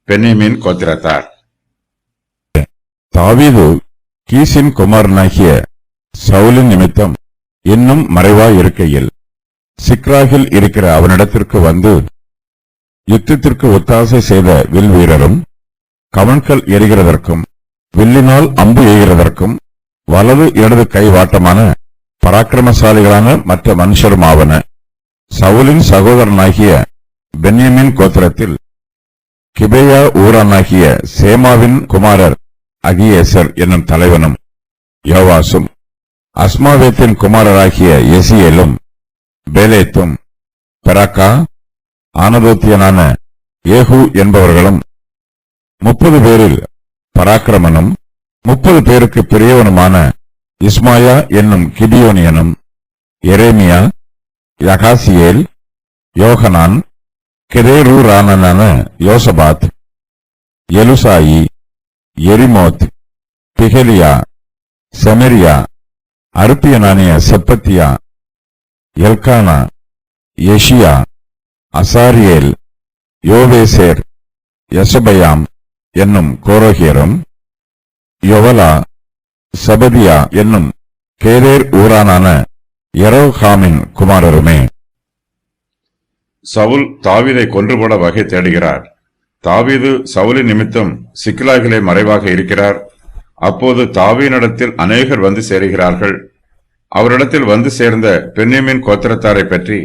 பென்யமீன் கோத்திரத்தார். தாவீது கீசின் குமாரனாகிய சவுலின் நிமித்தம் இன்னும் மறைவாயிருக்கையில் சிக்லாகில் இருக்கிற அவனிடத்திற்கு வந்து யுத்தத்திற்கு ஒத்தாசை செய்த வில் வீரரும் கவன்கள் எறிகிறதற்கும் வில்லினால் அம்பு எய்கிறதற்கும் வலது இடது கை வாட்டமான பராக்கிரமசாலிகளான மற்ற மனுஷருமாவன. சவுலின் சகோதரனாகிய பென்யமீன் கோத்திரத்தில் கிபேயா ஊரானாகிய சேமாவின் குமாரர் அகியேசர் என்னும் தலைவனும் யோவாசும், அஸ்மாவேத்தின் குமாரராகிய எசியேலும் பேலேத்தும் பெராக்கா ஆனதோத்தியனான ஏகு என்பவர்களும் 30 பேரில் பராக்கிரமனும் 30 பேருக்கு பெரியவனுமான இஸ்மாயா என்னும் கிபியோனியனும் எரேமியா, யகாசியேல், யோகனான், கெதேரூரானான யோசபாத், எலுசாயி, எரிமோத், பிகலியா, செமரியா, அருப்பியனானிய செப்பத்தியா, எல்கானா, எஷியா, அசாரியேல், யோவேசேர், யசபயாம் என்னும் கோரோகியரும், யொவலா, சபதியா என்னும் கேரேர் ஊரானான யெரோகாமின் குமாரருமே. சவுல் தாவீதை கொன்றுபோட வகை தேடுகிறார். தாவீது சவுலின் நிமித்தம் சிக்லாகிலே மறைவாக இருக்கிறார். அப்போது தாவீதினிடத்தில் அநேகர் வந்து சேருகிறார்கள். அவரிடத்தில் வந்து சேர்ந்த பென்யமீன் கோத்திரத்தாரை பற்றி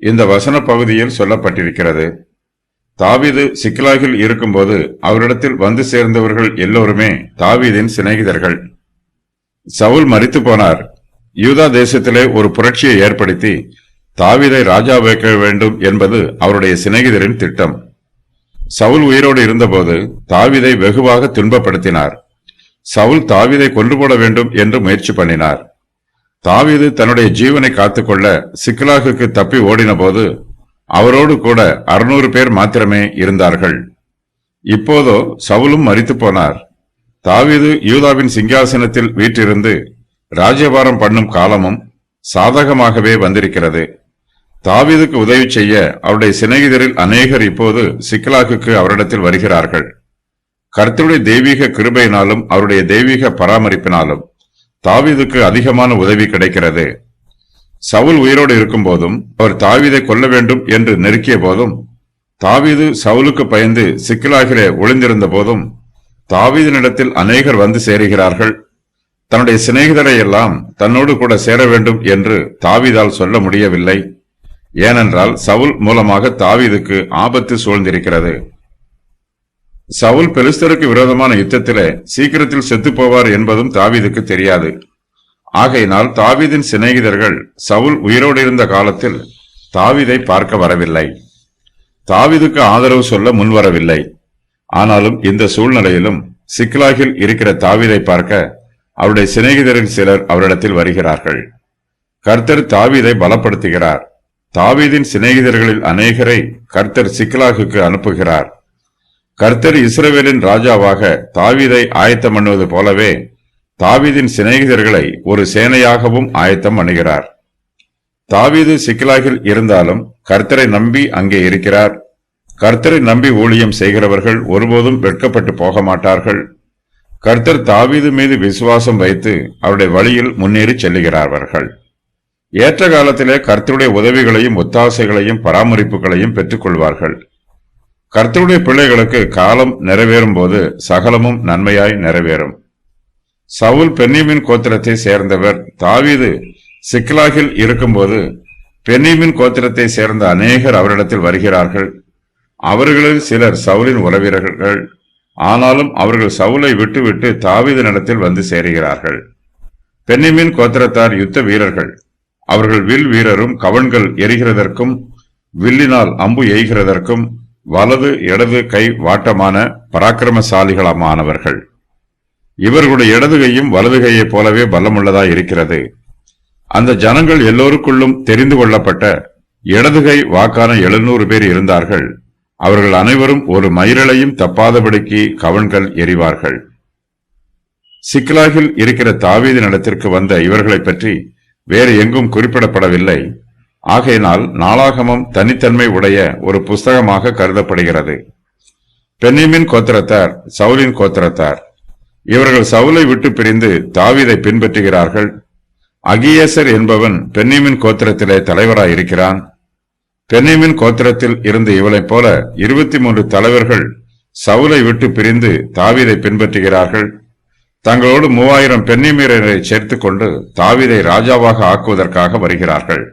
இந்த வசன பகுதியில் சொல்லப்பட்டிருக்கிறது. தாவீது சிக்லாகில் இருக்கும்போது அவரிடத்தில் வந்து சேர்ந்தவர்கள் எல்லோருமே தாவீதின் சிநேகிதர்கள். சவுல் மரித்து போனார். யூதா தேசத்திலே ஒரு புரட்சியை ஏற்படுத்தி தாவீதை ராஜா வைக்க வேண்டும் என்பது அவருடைய சிநேகிதரின் திட்டம். சவுல் உயிரோடு இருந்தபோது தாவீதை வெகுவாக துன்பப்படுத்தினார். சவுல் தாவீதை கொன்று போட வேண்டும் என்று முயற்சி பண்ணினார். தாவீது தன்னுடைய ஜீவனை காத்துக்கொள்ள சிக்லாகுக்கு தப்பி ஓடின போது அவரோடு கூட 600 பேர் மாத்திரமே இருந்தார்கள். இப்போதோ சவுலும் மரித்து போனார். தாவீது யூதாவின் சிங்காசனத்தில் வீற்றிருந்து ராஜ்யபாரம் பண்ணும் காலமும் சாதகமாகவே வந்திருக்கிறது. தாவீதுக்கு உதவி செய்ய அவருடைய சிநேகிதரில் அநேகர் இப்போது சிக்லாகுக்கு அவரிடத்தில் வருகிறார்கள். கர்த்தருடைய தெய்வீக கிருபையினாலும் அவருடைய தெய்வீக பராமரிப்பினாலும் தாவீதுக்கு அதிகமான உதவி கிடைக்கிறது. சவுல் உயிரோடு இருக்கும் போதும் அவர் தாவீதை கொல்ல வேண்டும் என்று நெருக்கிய போதும், தாவீது சவுலுக்கு பயந்து சிக்லாகிலே ஒளிந்திருந்த போதும் தாவீதினிடத்தில் அநேகர் வந்து சேருகிறார்கள். தன்னுடைய சிநேகிதரை எல்லாம் தன்னோடு கூட சேர வேண்டும் என்று தாவீதால் சொல்ல முடியவில்லை. ஏனென்றால் சவுல் மூலமாக தாவீதுக்கு ஆபத்து சூழ்ந்திருக்கிறது. சவுல் பெலிஸ்தருக்கு விரோதமான யுத்தத்திலே சீக்கிரத்தில் செத்துப்போவார் என்பதும் தாவீதுக்கு தெரியாது. ஆகையினால் தாவீதின் சிநேகிதர்கள் சவுல் உயிரோடு இருந்த காலத்தில் தாவீதை பார்க்க வரவில்லை. தாவீதுக்கு ஆதரவு சொல்ல முன்வரவில்லை. ஆனாலும் இந்த சூழ்நிலையிலும் சிக்லாகில் இருக்கிற தாவீதை பார்க்க அவருடைய சிநேகிதரில் சிலர் அவரிடத்தில் வருகிறார்கள். கர்த்தர் தாவீதை பலப்படுத்துகிறார். தாவீதின் சிநேகிதர்களில் அநேகரை கர்த்தர் சிக்லாகுக்கு அனுப்புகிறார். கர்த்தர் இஸ்ரவேலின் ராஜாவாக தாவீதை ஆயத்தம் பண்ணுவது போலவே தாவீதின் சிநேகிதர்களை ஒரு சேனையாகவும் ஆயத்தம் பண்ணுகிறார். தாவீது சிக்லாகில் இருந்தாலும் கர்த்தரை நம்பி அங்கே இருக்கிறார். கர்த்தரை நம்பி ஊழியம் செய்கிறவர்கள் ஒருபோதும் வெட்கப்பட்டு போக மாட்டார்கள். கர்த்தர் தாவீது மீது விசுவாசம் வைத்து அவருடைய வழியில் முன்னேறி செல்லுகிறார்கள். ஏற்ற காலத்திலே கர்த்தருடைய உதவிகளையும் ஒத்தாசைகளையும் பராமரிப்புகளையும் பெற்றுக் கொள்வார்கள். கர்த்தருடைய பிள்ளைகளுக்கு காலம் நிறைவேறும் போது சகலமும் நன்மையாய் நிறைவேறும். சவுல் பென்யமீன் கோத்திரத்தை சேர்ந்தவர். தாவீது சிக்லாகில் இருக்கும்போது பென்யமீன் கோத்திரத்தை சேர்ந்த அநேகர் அவரிடத்தில் வருகிறார்கள். அவர்களில் சிலர் சவுலின் உறவினர்கள். ஆனாலும் அவர்கள் சவுலை விட்டுவிட்டு தாவீதினிடத்தில் வந்து சேருகிறார்கள். பென்யமீன் கோத்திரத்தார் யுத்த வீரர்கள். அவர்கள் வில் வீரரும் கவன்கள் எறிகிறதற்கும் வில்லினால் அம்பு எய்கிறதற்கும் வலது இடது கை வாட்டமான பராக்கிரமசாலிகளமானவர்கள். இவர்களுடைய இடது கையும் வலது கையைப் போலவே பலமுள்ளதாய் இருக்கிறது. அந்த ஜனங்கள் எல்லோருக்குள்ளும் தெரிந்து கொள்ளப்பட்ட இடதுகை வாக்கான 700 பேர் இருந்தார்கள். அவர்கள் அனைவரும் ஒரு மயிரளையும் தப்பாதபடிக்கு கவன்கள் எறிவார்கள். சிக்லாகில் இருக்கிற தாவீதின் இடத்திற்கு வந்த இவர்களை பற்றி வேறு எங்கும் குறிப்பிடப்படவில்லை. ஆகையினால் நாளாகமம் தனித்தன்மை உடைய ஒரு புஸ்தகமாக கருதப்படுகிறது. பென்யமீன் கோத்திரத்தார் சவுலின் கோத்திரத்தார். இவர்கள் சவுலை விட்டு பிரிந்து தாவீதை பின்பற்றுகிறார்கள். அகியேசர் என்பவன் பென்யமீன் கோத்திரத்திலே தலைவராயிருக்கிறான். பென்யமீன் கோத்திரத்தில் இருந்த இவளைப் போல 23 தலைவர்கள் சவுலை விட்டு பிரிந்து தாவீதை பின்பற்றுகிறார்கள். தங்களோடு 3000 பென்யமீனரை சேர்த்துக் கொண்டு தாவீதை ராஜாவாக ஆக்குவதற்காக வருகிறார்கள்.